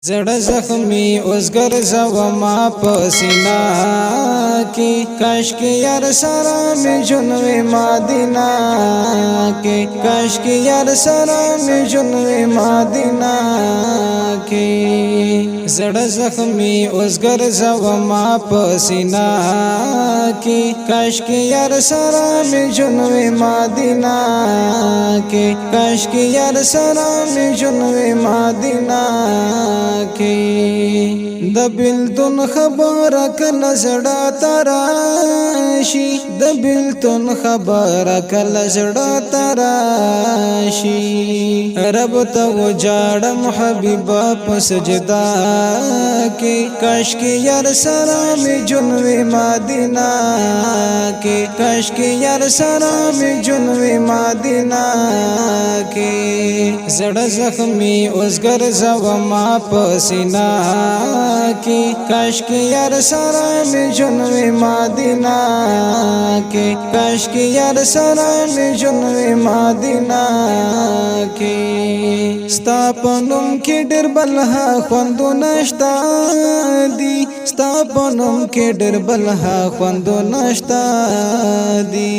زړه زخمی اوس ګرځوما په سینا کې کاش کې یار سره مې جنوي مدینه کې کاش کې یار سره مې جنوي مدینه کې زړه زخمی اوس ګرځوما په سینا کې کاش کې یار سره مې جنوي مدینه کې کاش کې یار سره مې جنوي مدینه د بلتون خبره کله زړه تراشي د بلتون خبره کله زړه تراشي رب ته وجاړم حبیبا په سجدا کې کاش کې یار سره مې جنوي مدینه کې کاش کې یار سره مې جنوي مدینه کې زړه زخمی اوس ګرځوما په سینا کې کاش کې یار سره مې جنوي مدینه کې کاش کې یار سره مې جنوي مدینه کې ستا په نوم کې ډېر بلها خوندونه شته دي ستا په نوم کې ډېر بلها خوندونه شته دي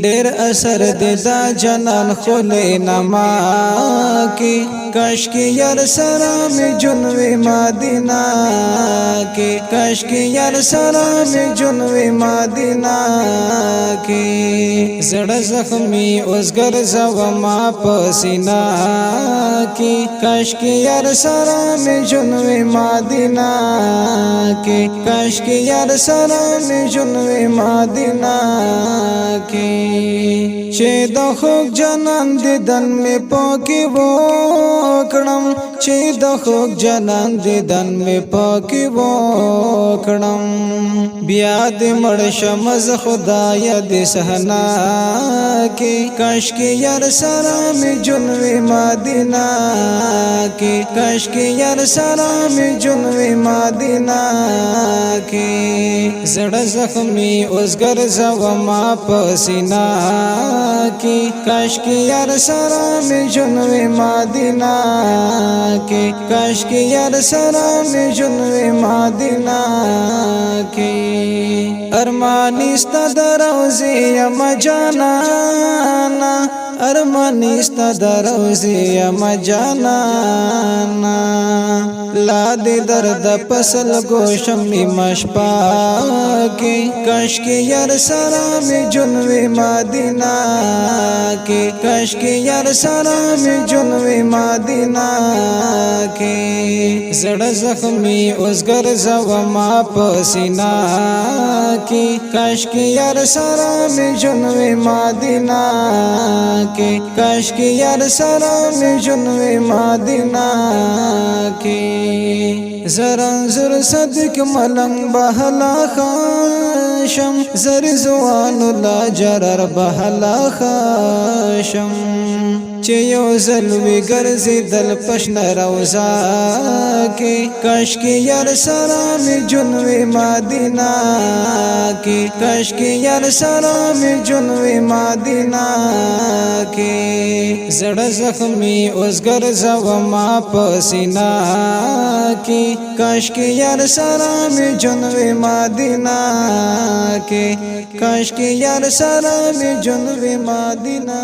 ډېر اثر دې دا جنان خولې نما کې کاش کې یار سره مې جنوي مدینه کې کاش کې یار سره مې جنوي مدینه کې زړه زخمی اوس ګرځوما په سینا کې کاش کې یار سره مې جنوي مدینه کې کاش کې یار سره مې جنوي مدینه کې چې د خوږ جنان دیدن مې پاکي وکړم چې د خوږ جنان دیدن مې پاکي وکړم بیا دې مړ شم ز خدای دې صحنا کې کاش کې یار سره مې جنوي مدینه کې کاش کې یار سره مې جنوي مدینه کې زړه زخمی اوس ګرځوما په سینا کې کاش کې یار سره مې جنوي مدینه کې کاش کې یار سره مې جنوي مدینه کې ارمانی ستا دروزه یم جانانا ارمانی ستا دروزه یم جانانا لا دې درد پسل گوشم مشپا کې کاش کې یار سره مې جنوي مدینه کې کاش کې یار سره مې جنوي مدینه کې زړه زخمی اوس ګرځوما په سینا کې کاش کې یار سره مې جنوي مدینه کې کاش کې یار سره مې جنوي مدینه کې زران زر صدق ملنگ بحلا خاشم زر زوان لا جرر بحلا خاشم چې یو زلوی ګرځي دل پشن روزا کې کاش کې یار سره مې جنوي مدینه کې کاش کې یار سره مې جنوي مدینه کې زړه زخمی اوس ګرځوما په سینا کې کاش کې یار سره مې جنوي مدینه کې کاش کې یار سره مې جنوي مدینه